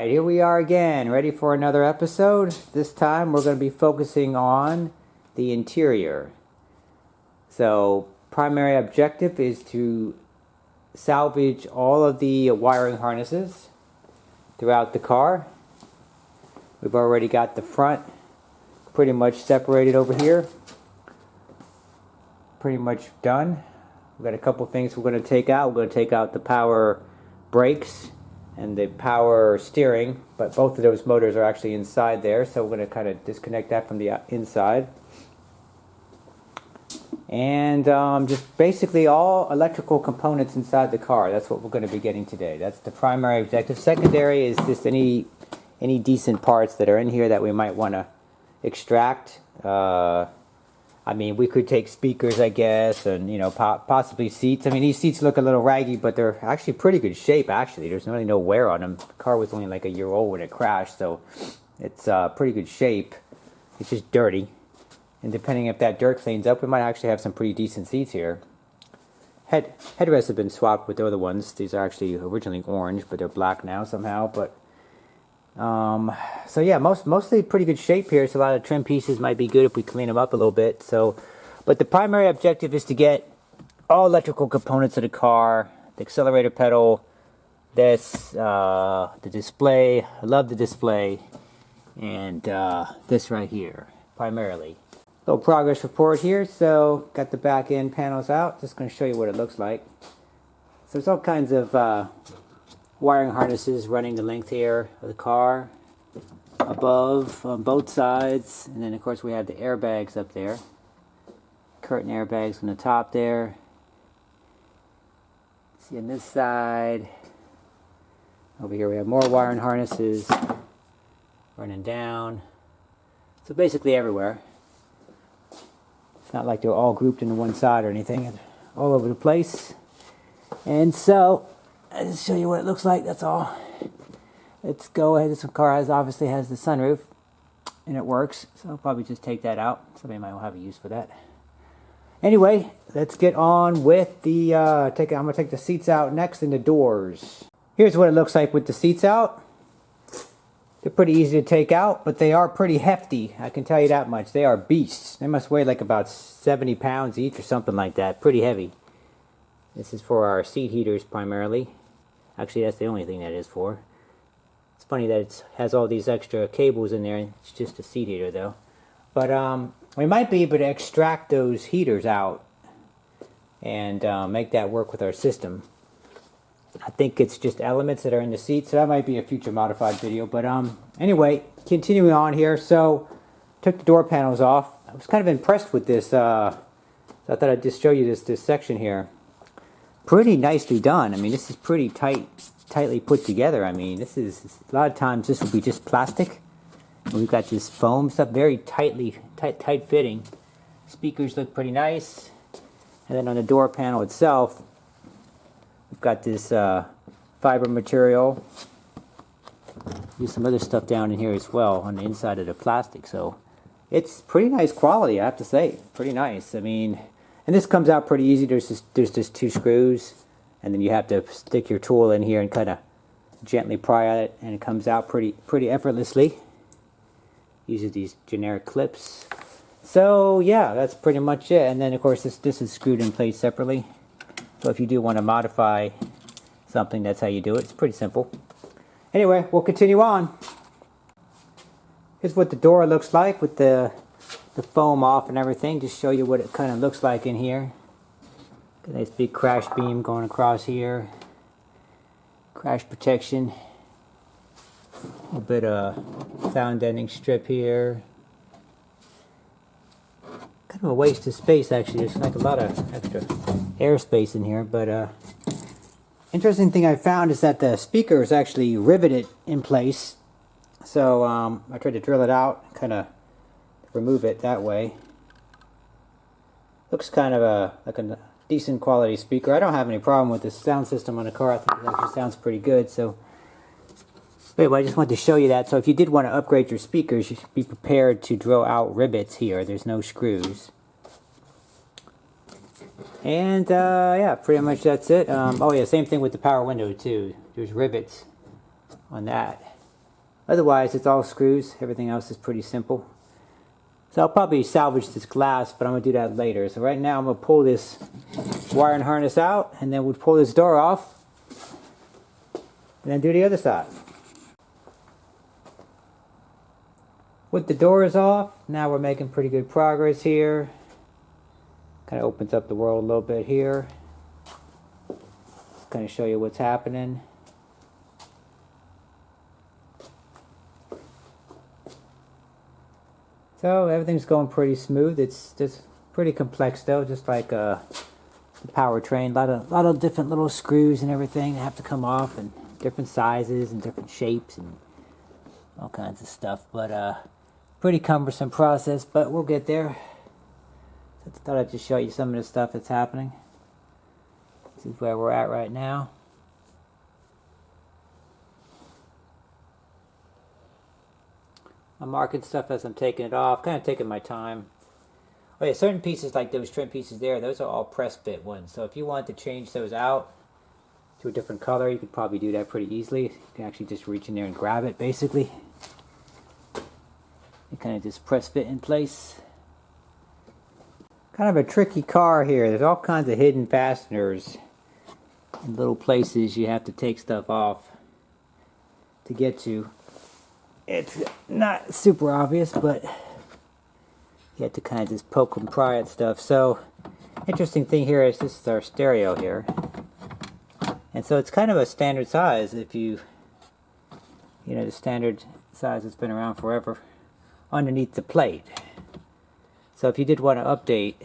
Alright, here we are again, ready for another episode. This time we're going to be focusing on the interior. So, primary objective is to salvage all of the wiring harnesses throughout the car. We've already got the front pretty much separated over here. Pretty much done. We've got a couple things we're going to take out. We're going to take out the power brakes and the power steering, but both of those motors are actually inside there, so we're going to kind of disconnect that from the inside. And just basically all electrical components inside the car. That's what we're going to be getting today. That's the primary objective. Secondary is just any decent parts that are in here that we might want to extract. I mean, we could take speakers, I guess, and, you know, possibly seats. I mean, these seats look a little raggy, but they're actually pretty good shape, actually. There's really no wear on them. The car was only like a year old when it crashed, so it's pretty good shape. It's just dirty. And depending if that dirt cleans up, we might actually have some pretty decent seats here. Headrests have been swapped with the other ones. These are actually originally orange, but they're black now somehow. But so yeah, mostly pretty good shape here. So a lot of trim pieces might be good if we clean them up a little bit. So, but the primary objective is to get all electrical components of the car, the accelerator pedal, this, the display. I love the display, and this right here, primarily. Little progress report here. So got the back end panels out. Just going to show you what it looks like. So there's all kinds of wiring harnesses running the length here of the car, above on both sides, and then of course we have the airbags up there, curtain airbags on the top there. See on this side, over here we have more wiring harnesses running down. So basically everywhere. It's not like they're all grouped into one side or anything, it's all over the place. And so I'll just show you what it looks like, that's all. Let's go ahead. This car obviously has the sunroof, and it works, so I'll probably just take that out. Somebody might have a use for that. Anyway, let's get on with the, I'm going to take the seats out next and the doors. Here's what it looks like with the seats out. They're pretty easy to take out, but they are pretty hefty, I can tell you that much. They are beasts. They must weigh like about 70 pounds each or something like that, pretty heavy. This is for our seat heaters primarily. Actually, that's the only thing that is for. It's funny that it has all these extra cables in there. It's just a seat heater, though. But we might be able to extract those heaters out and make that work with our system. I think it's just elements that are in the seat, so that might be a future modified video. But anyway, continuing on here. So, took the door panels off. I was kind of impressed with this. So I thought I'd just show you this section here. Pretty nicely done. I mean, this is pretty tightly put together. I mean, this is, a lot of times this will be just plastic. And we've got this foam stuff, very tight fitting. Speakers look pretty nice. And then on the door panel itself, we've got this fiber material. There's some other stuff down in here as well on the inside of the plastic. So it's pretty nice quality, I have to say. Pretty nice. I mean, and this comes out pretty easy. There's just two screws, and then you have to stick your tool in here and kind of gently pry at it, and it comes out pretty effortlessly. Uses these generic clips. So yeah, that's pretty much it. And then of course this is screwed in place separately. So if you do want to modify something, that's how you do it. It's pretty simple. Anyway, we'll continue on. Here's what the door looks like with the foam off and everything. Just show you what it kind of looks like in here. Got a nice big crash beam going across here. Crash protection. A little bit of sound deadening strip here. Kind of a waste of space actually. There's like a lot of extra airspace in here. But interesting thing I found is that the speaker is actually riveted in place. So I tried to drill it out, kind of remove it that way. Looks kind of like a decent quality speaker. I don't have any problem with the sound system on the car. I think it actually sounds pretty good. So anyway, I just wanted to show you that. So if you did want to upgrade your speakers, you should be prepared to drill out rivets here. There's no screws. And yeah, pretty much that's it. Oh yeah, same thing with the power window too. There's rivets on that. Otherwise, it's all screws. Everything else is pretty simple. So I'll probably salvage this glass, but I'm going to do that later. So right now I'm going to pull this wire and harness out, and then we'll pull this door off, and then do the other side. With the doors off, now we're making pretty good progress here. Kind of opens up the world a little bit here. Just kind of show you what's happening. So everything's going pretty smooth. It's just pretty complex though, just like the powertrain. A lot of different little screws and everything that have to come off, and different sizes and different shapes and all kinds of stuff. But pretty cumbersome process, but we'll get there. So I thought I'd just show you some of the stuff that's happening. This is where we're at right now. I'm marking stuff as I'm taking it off, kind of taking my time. Oh yeah, certain pieces like those trim pieces there, those are all press fit ones. So if you want to change those out to a different color, you could probably do that pretty easily. You can actually just reach in there and grab it, basically. You kind of just press fit in place. Kind of a tricky car here. There's all kinds of hidden fasteners in little places you have to take stuff off to get to. It's not super obvious, but you have to kind of just poke and pry at stuff. So, interesting thing here is this is our stereo here. And so it's kind of a standard size if you know, the standard size that's been around forever underneath the plate. So if you did want to update,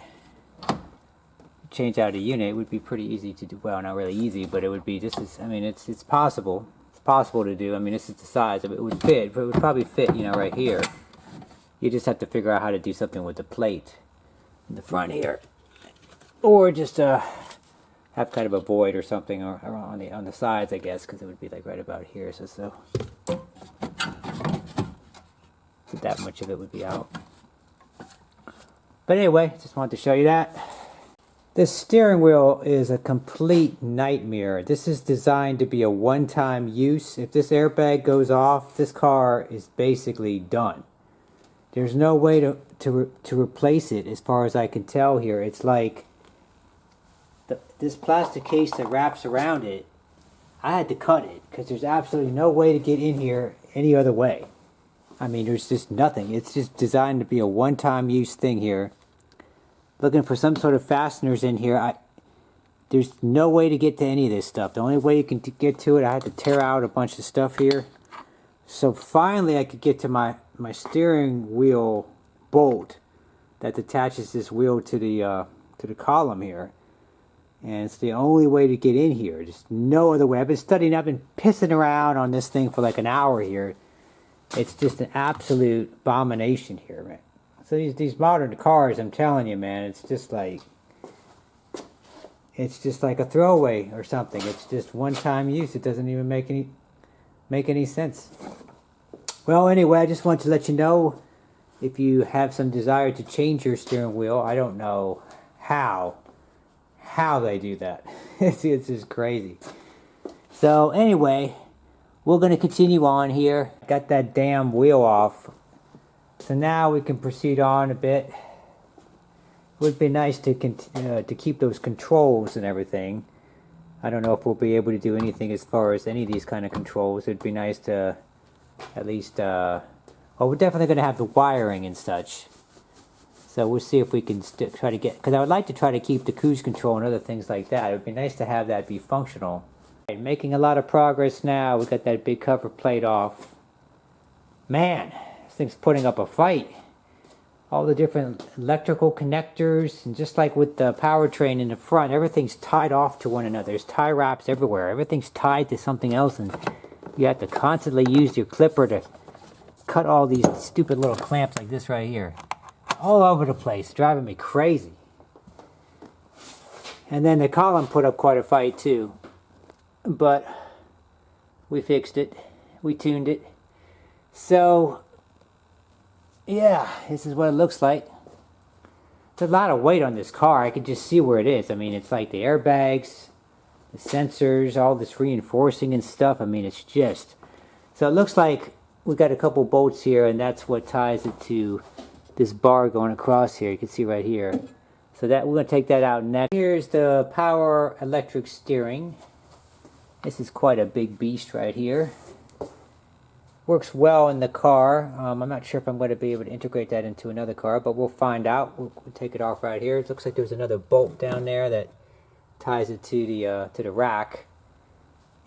change out a unit, it would be pretty easy to do. Well, not really easy, but it would be just as, I mean, it's possible. It's possible to do. I mean, this is the size of it. It would fit, but it would probably fit, you know, right here. You just have to figure out how to do something with the plate in the front here, or just have kind of a void or something, or on the sides, I guess, because it would be like right about here. So that much of it would be out. But anyway, just wanted to show you that. This steering wheel is a complete nightmare. This is designed to be a one-time use. If this airbag goes off, this car is basically done. There's no way to replace it as far as I can tell here. It's like this plastic case that wraps around it, I had to cut it because there's absolutely no way to get in here any other way. I mean, there's just nothing. It's just designed to be a one-time use thing here. Looking for some sort of fasteners in here. There's no way to get to any of this stuff. The only way you can get to it, I had to tear out a bunch of stuff here. So finally I could get to my steering wheel bolt that attaches this wheel to the column here. And it's the only way to get in here. Just no other way. I've been pissing around on this thing for like an hour here. It's just an absolute abomination here, man. So these modern cars, I'm telling you, man, it's just like a throwaway or something. It's just one-time use. It doesn't even make any sense. Well, anyway, I just want to let you know, if you have some desire to change your steering wheel, I don't know how they do that. It's just crazy. So anyway, we're going to continue on here. Got that damn wheel off. So now we can proceed on a bit. It would be nice to keep those controls and everything. I don't know if we'll be able to do anything as far as any of these kind of controls. It'd be nice to at least... well, we're definitely going to have the wiring and such. So we'll see if we can try to get... Because I would like to try to keep the cruise control and other things like that. It would be nice to have that be functional. Right, making a lot of progress now. We got that big cover plate off. Man, this thing's putting up a fight. All the different electrical connectors, and just like with the powertrain in the front, everything's tied off to one another. There's tie wraps everywhere. Everything's tied to something else, and you have to constantly use your clipper to cut all these stupid little clamps like this right here. All over the place, driving me crazy. And then the column put up quite a fight too. But we fixed it. We tuned it. So, yeah, this is what it looks like. There's a lot of weight on this car. I can just see where it is. I mean, it's like the airbags, the sensors, all this reinforcing and stuff. I mean, it's just... So it looks like we got a couple bolts here, and that's what ties it to this bar going across here. You can see right here. So that we're going to take that out next. Here's the power electric steering. This is quite a big beast right here. Works well in the car. I'm not sure if I'm going to be able to integrate that into another car, but we'll find out. We'll take it off right here. It looks like there's another bolt down there that ties it to the rack,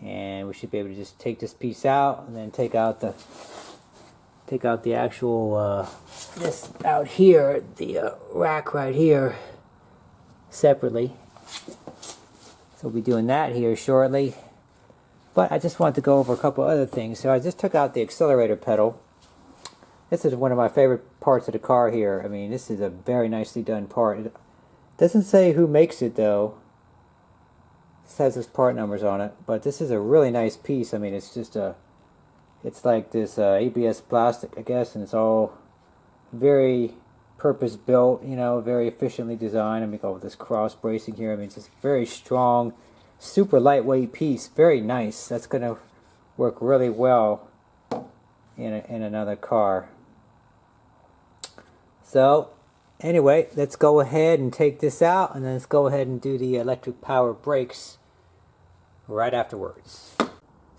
and we should be able to just take this piece out and then take out the actual this out here, the rack right here, separately. So we'll be doing that here shortly. But I just wanted to go over a couple other things. So I just took out the accelerator pedal. This is one of my favorite parts of the car here. I mean, this is a very nicely done part. It doesn't say who makes it though. This has its part numbers on it. But this is a really nice piece. I mean, it's just it's like this ABS plastic, I guess, and it's all very purpose built, you know, very efficiently designed. I mean, go with this cross bracing here. I mean, it's just very strong, super lightweight piece, very nice. That's going to work really well in another car. So anyway, let's go ahead and take this out, and then let's go ahead and do the electric power brakes right afterwards. So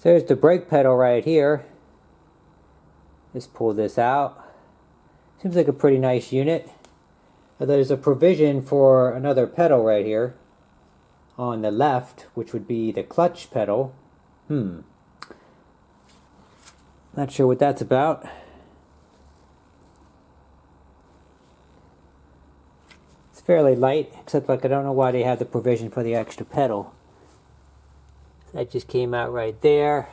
there's the brake pedal right here. Let's pull this out. Seems like a pretty nice unit. There's a provision for another pedal right here on the left, which would be the clutch pedal. Not sure what that's about. It's fairly light, except like I don't know why they have the provision for the extra pedal. That just came out right there.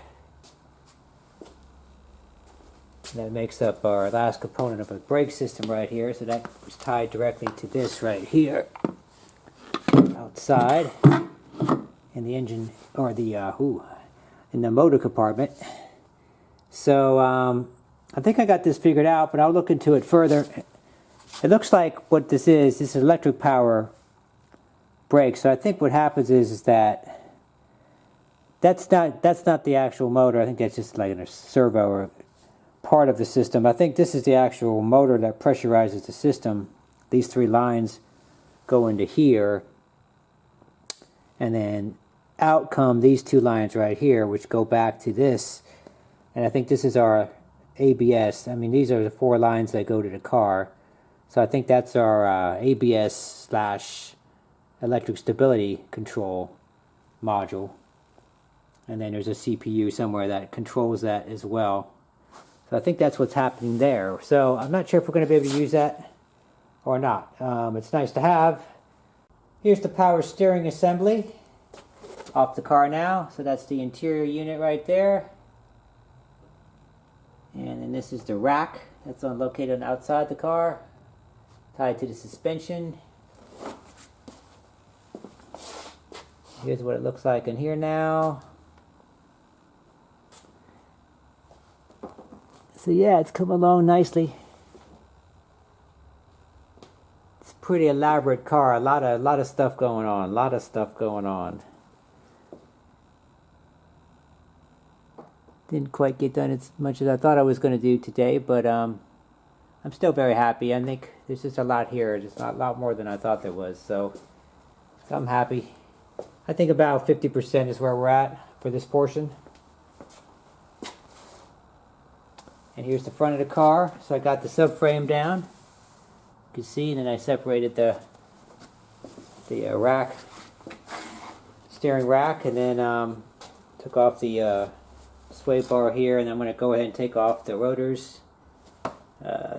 That makes up our last component of a brake system right here. So that was tied directly to this right here, outside in the engine, or the in the motor compartment. So I think I got this figured out, but I'll look into it further. It looks like what this is electric power brake. So I think what happens is that that's not the actual motor. I think that's just like a servo or part of the system. I think this is the actual motor that pressurizes the system. These three lines go into here, and then out come these two lines right here, which go back to this. And I think this is our ABS. I mean, these are the four lines that go to the car. So I think that's our ABS / electric stability control module. And then there's a CPU somewhere that controls that as well. So I think that's what's happening there. So I'm not sure if we're going to be able to use that or not. It's nice to have. Here's the power steering assembly off the car now. So that's the interior unit right there. And then this is the rack that's located outside the car, tied to the suspension. Here's what it looks like in here now. So yeah, it's come along nicely. It's a pretty elaborate car. A lot of stuff going on. Didn't quite get done as much as I thought I was going to do today, but I'm still very happy. I think there's just a lot here. There's a lot more than I thought there was. So I'm happy. I think about 50% is where we're at for this portion. And here's the front of the car. So I got the subframe down. You can see, and then I separated the rack, steering rack, and then took off the sway bar here, and I'm going to go ahead and take off the rotors,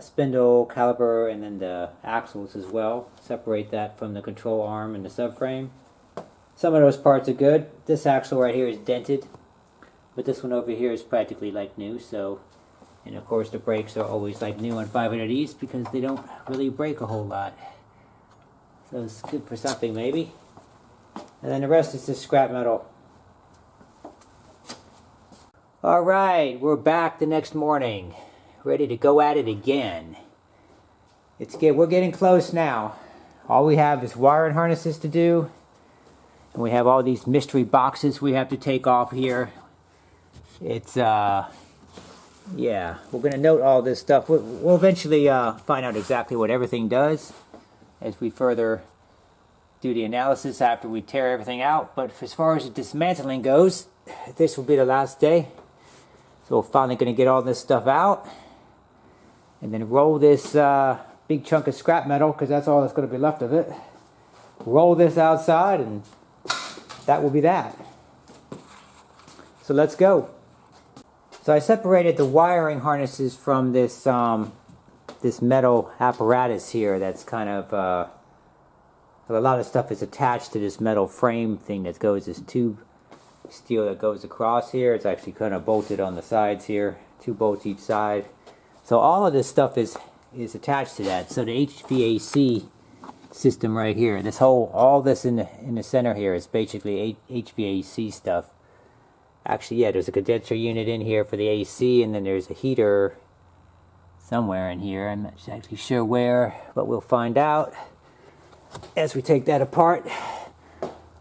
spindle, caliper, and then the axles as well. Separate that from the control arm and the subframe. Some of those parts are good. This axle right here is dented, but this one over here is practically like new. So, and of course the brakes are always like new on 500Es because they don't really break a whole lot. So it's good for something maybe. And then the rest is just scrap metal. Alright, we're back the next morning, ready to go at it again. We're getting close now. All we have is wire and harnesses to do, and we have all these mystery boxes we have to take off here. It's yeah, we're going to note all this stuff. We'll eventually find out exactly what everything does as we further do the analysis after we tear everything out. But as far as the dismantling goes, this will be the last day. So we're finally going to get all this stuff out and then roll this big chunk of scrap metal, because that's all that's going to be left of it. Roll this outside and that will be that. So let's go. So I separated the wiring harnesses from this this metal apparatus here. That's kind of a lot of stuff is attached to this metal frame thing that goes, this tube steel that goes across here. It's actually kind of bolted on the sides here, 2 bolts each side. So all of this stuff is attached to that. So the HVAC system right here, this whole, all this in the center here is basically HVAC stuff. Actually, yeah, there's a condenser unit in here for the AC, and then there's a heater somewhere in here. I'm not exactly sure where, but we'll find out as we take that apart.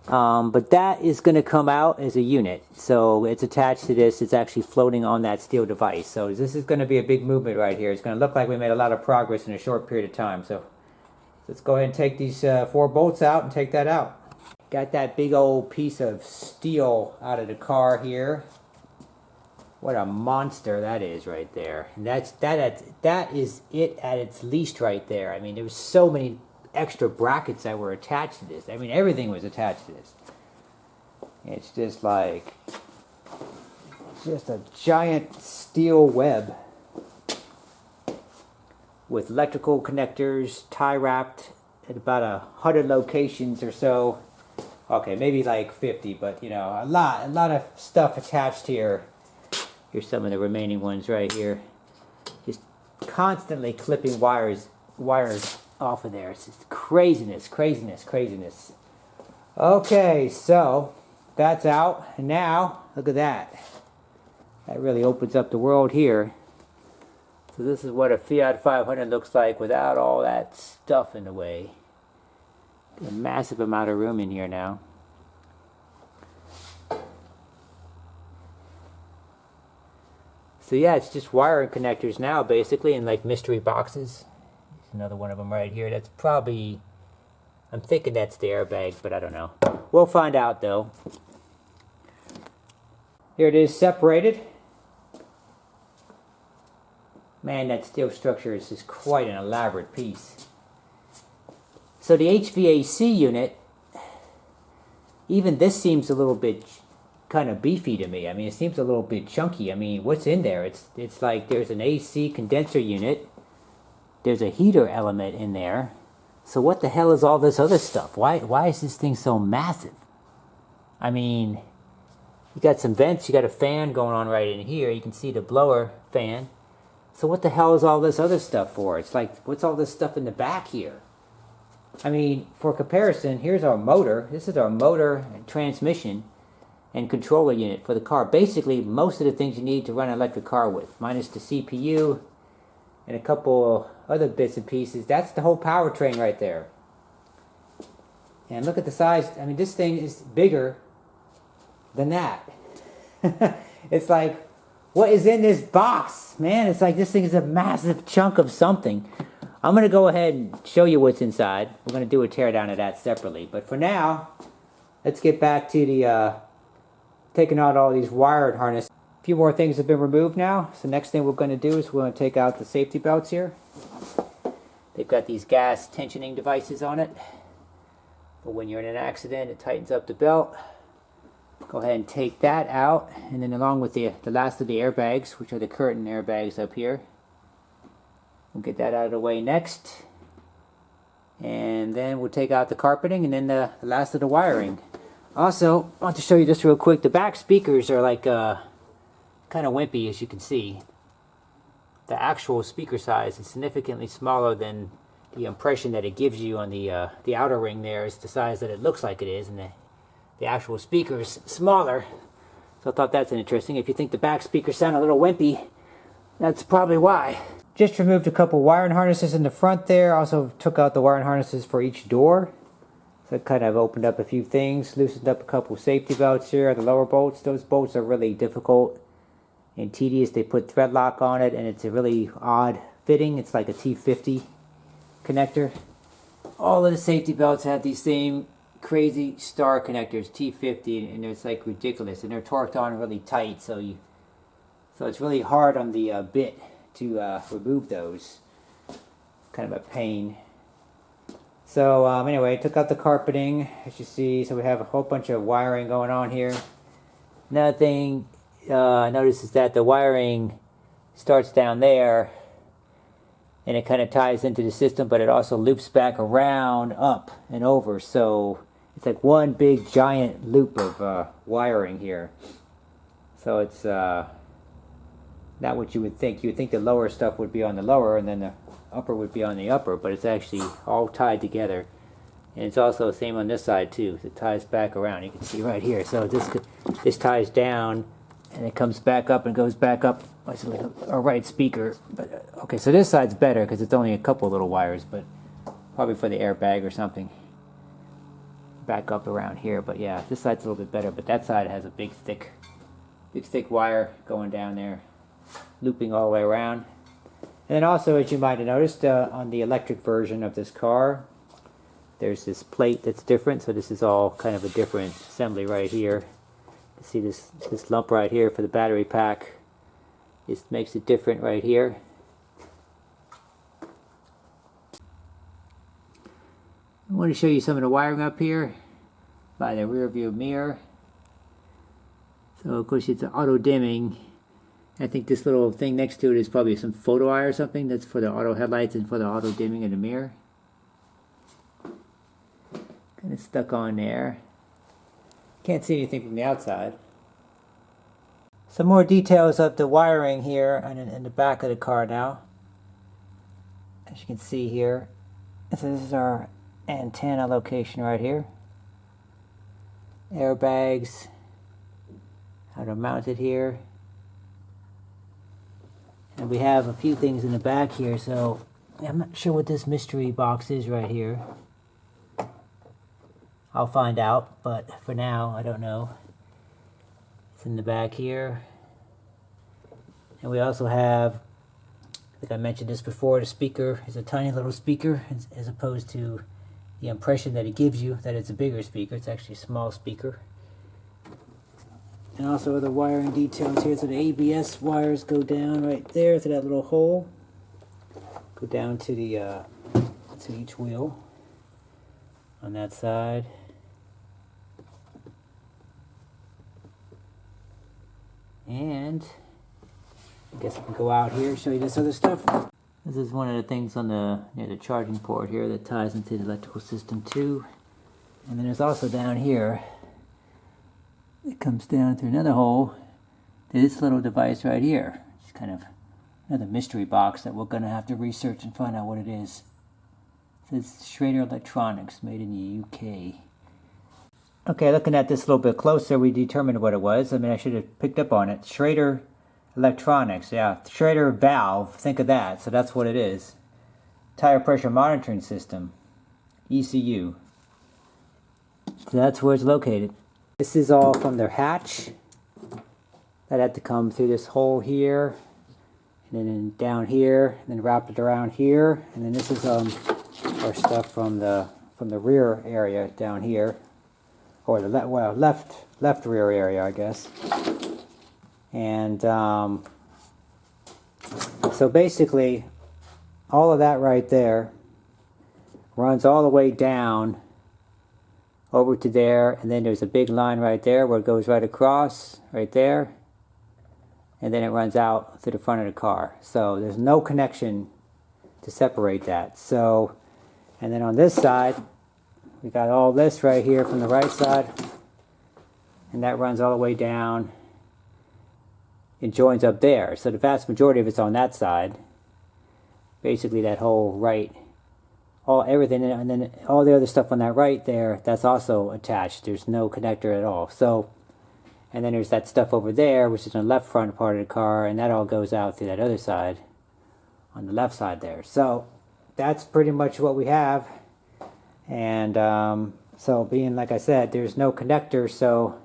But that is going to come out as a unit. So it's attached to this. It's actually floating on that steel device. So this is going to be a big movement right here. It's going to look like we made a lot of progress in a short period of time. So let's go ahead and take these 4 bolts out and take that out. Got that big old piece of steel out of the car here. What a monster that is right there. And that is it at its least right there. I mean, there was so many extra brackets that were attached to this. I mean, everything was attached to this. It's just like, just a giant steel web with electrical connectors tie wrapped at about 100 locations or so. Okay, maybe like 50, but you know, a lot of stuff attached here. Here's some of the remaining ones right here. Just constantly clipping wires off of there. It's just craziness. Okay, so that's out, and now look at that. That really opens up the world here. So this is what a Fiat 500 looks like without all that stuff in the way. A massive amount of room in here now. So yeah, it's just wiring connectors now basically, and like mystery boxes. There's another one of them right here. That's probably, I'm thinking that's the airbag, but I don't know. We'll find out though. Here it is separated. Man, that steel structure is just quite an elaborate piece. So the HVAC unit, even this seems a little bit kind of beefy to me. I mean, it seems a little bit chunky. I mean, what's in there? It's like there's an AC condenser unit. There's a heater element in there. So what the hell is all this other stuff? Why is this thing so massive? I mean, you got some vents, you got a fan going on right in here. You can see the blower fan. So what the hell is all this other stuff for? It's like, what's all this stuff in the back here? I mean, for comparison, here's our motor. This is our motor and transmission and controller unit for the car. Basically, most of the things you need to run an electric car with, minus the CPU and a couple other bits and pieces. That's the whole powertrain right there. And look at the size. I mean, this thing is bigger than that. It's like, what is in this box? Man, it's like this thing is a massive chunk of something. I'm going to go ahead and show you what's inside. We're going to do a teardown of that separately. But for now, let's get back to the taking out all these wired harnesses. A few more things have been removed now. So next thing we're going to do is we're going to take out the safety belts here. They've got these gas tensioning devices on it. But when you're in an accident, it tightens up the belt. Go ahead and take that out. And then along with the last of the airbags, which are the curtain airbags up here. We'll get that out of the way next. And then we'll take out the carpeting and then the last of the wiring. Also, I want to show you this real quick. The back speakers are like kind of wimpy, as you can see. The actual speaker size is significantly smaller than the impression that it gives you on the outer ring there. Is the size that it looks like it is, and the actual speaker is smaller. So I thought that's interesting. If you think the back speakers sound a little wimpy, that's probably why. Just removed a couple wiring harnesses in the front there. Also took out the wiring harnesses for each door. So it kind of opened up a few things. Loosened up a couple safety belts here. The lower bolts. Those bolts are really difficult and tedious. They put thread lock on it, and it's a really odd fitting. It's like a T50 connector. All of the safety belts have these same crazy star connectors, T50, and it's like ridiculous, and they're torqued on really tight, so it's really hard on the bit to remove those. Kind of a pain. So anyway, took out the carpeting, as you see. So we have a whole bunch of wiring going on here. Another thing I noticed is that the wiring starts down there, and it kind of ties into the system, but it also loops back around, up, and over. So it's like one big giant loop of wiring here. So it's not what you would think. You would think the lower stuff would be on the lower, and then the upper would be on the upper, but it's actually all tied together. And it's also the same on this side too. It ties back around. You can see right here. So this ties down, and it comes back up and goes back up. It's like a right speaker. But okay, so this side's better because it's only a couple little wires, but probably for the airbag or something. Back up around here, but yeah, this side's a little bit better. But that side has a big thick wire going down there, looping all the way around. And then also, as you might have noticed, on the electric version of this car, there's this plate that's different. So this is all kind of a different assembly right here. You see this lump right here for the battery pack. This makes it different right here. I want to show you some of the wiring up here by the rear view mirror. So of course it's auto dimming. I think this little thing next to it is probably some photo eye or something. That's for the auto headlights and for the auto dimming in the mirror. Kind of stuck on there. Can't see anything from the outside. Some more details of the wiring here and in the back of the car now. As you can see here. So this is our antenna location right here. Airbags. How to mount it here. And we have a few things in the back here, so I'm not sure what this mystery box is right here. I'll find out, but for now, I don't know. It's in the back here. And we also have, I think I mentioned this before, the speaker is a tiny little speaker, as opposed to the impression that it gives you that it's a bigger speaker. It's actually a small speaker. And also the wiring details here. So the ABS wires go down right there to that little hole. Go down to the to each wheel on that side. And I guess I can go out here and show you this other stuff. This is one of the things on the near the charging port here that ties into the electrical system too. And then there's also down here, it comes down through another hole to this little device right here. It's kind of another mystery box that we're going to have to research and find out what it is. It says Schrader Electronics, made in the UK. Okay, looking at this a little bit closer, we determined what it was. I mean, I should have picked up on it. Schrader Electronics, yeah. Schrader valve, think of that. So that's what it is. Tire pressure monitoring system, ECU. So that's where it's located. This is all from their hatch. That had to come through this hole here, and then down here, and then wrapped it around here. And then this is our stuff from the rear area down here, or the left rear area, I guess. And so basically, all of that right there runs all the way down over to there, and then there's a big line right there where it goes right across, right there, and then it runs out to the front of the car. So there's no connection to separate that. So, and then on this side, we got all this right here from the right side, and that runs all the way down. It joins up there. So the vast majority of it's on that side. Basically that whole right, everything, and then all the other stuff on that right there, that's also attached. There's no connector at all. So, and then there's that stuff over there, which is on the left front part of the car, and that all goes out through that other side, on the left side there. So that's pretty much what we have. And so being, like I said, there's no connector, so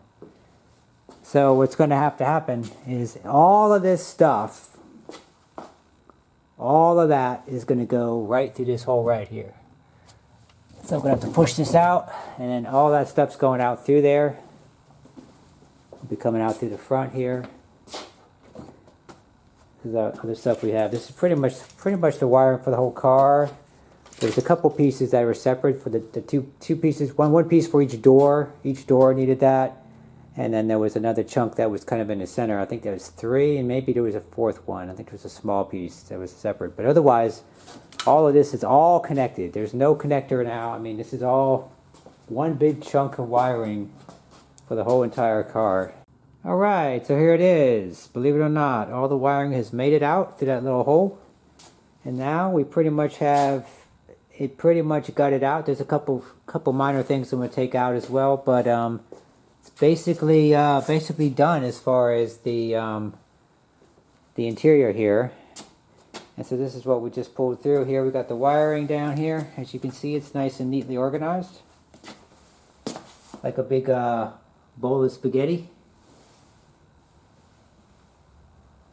So what's going to happen is all of this stuff, all of that is going to go right through this hole right here. So I'm going to have to push this out, and then all that stuff's going out through there. It'll be coming out through the front here. This is the other stuff we have. This is pretty much the wiring for the whole car. There's a couple pieces that were separate for the two pieces. One piece for each door. Each door needed that. And then there was another chunk that was kind of in the center. I think there was 3, and maybe there was a 4th one. I think there was a small piece that was separate. But otherwise, all of this is all connected. There's no connector now. I mean, this is all one big chunk of wiring for the whole entire car. Alright, so here it is. Believe it or not, all the wiring has made it out through that little hole. And now we pretty much have it pretty much gutted out. There's a couple minor things I'm going to take out as well, but it's basically done as far as the interior here. And so this is what we just pulled through here. We got the wiring down here. As you can see, it's nice and neatly organized, like a big bowl of spaghetti.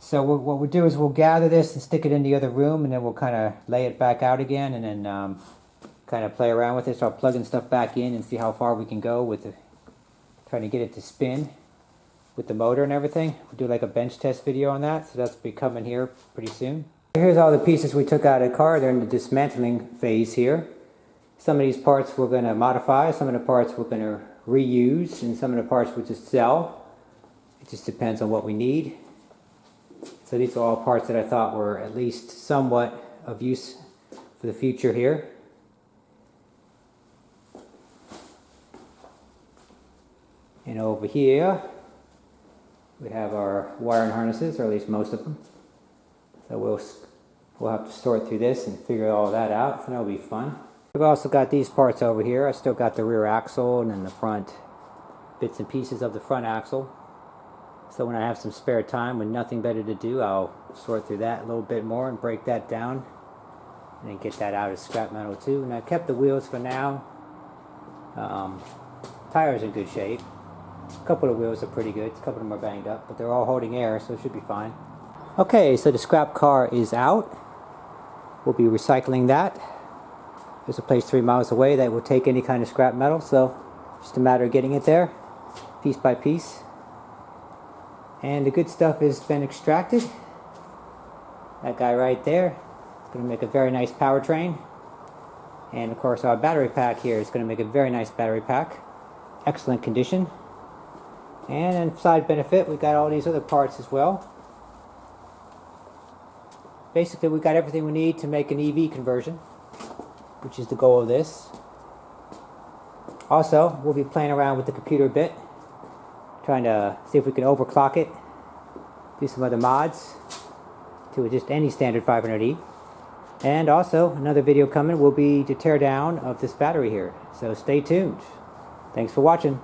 So what we'll do is we'll gather this and stick it in the other room, and then we'll kind of lay it back out again, and then kind of play around with it, start plugging stuff back in and see how far we can go with trying to get it to spin with the motor and everything. We'll do like a bench test video on that, so that's be coming here pretty soon. Here's all the pieces we took out of the car. They're in the dismantling phase here. Some of these parts we're going to modify, some of the parts we're going to reuse, and some of the parts we'll just sell. It just depends on what we need. So these are all parts that I thought were at least somewhat of use for the future here. And over here we have our wiring harnesses, or at least most of them. So we'll have to sort through this and figure all that out, so that'll be fun. We've also got these parts over here. I still got the rear axle and then the front bits and pieces of the front axle. So when I have some spare time with nothing better to do, I'll sort through that a little bit more and break that down and then get that out as scrap metal too. And I kept the wheels for now. Tires in good shape. A couple of wheels are pretty good. A couple of them are banged up, but they're all holding air, so it should be fine. Okay, so the scrap car is out. We'll be recycling that. There's a place 3 miles away that will take any kind of scrap metal, so just a matter of getting it there, piece by piece. And the good stuff has been extracted. That guy right there is going to make a very nice powertrain. And of course our battery pack here is going to make a very nice battery pack. Excellent condition. And then side benefit, we got all these other parts as well. Basically we got everything we need to make an EV conversion, which is the goal of this. Also, we'll be playing around with the computer a bit, trying to see if we can overclock it, do some other mods to just any standard 500E. And also, another video coming will be the teardown of this battery here. So stay tuned. Thanks for watching.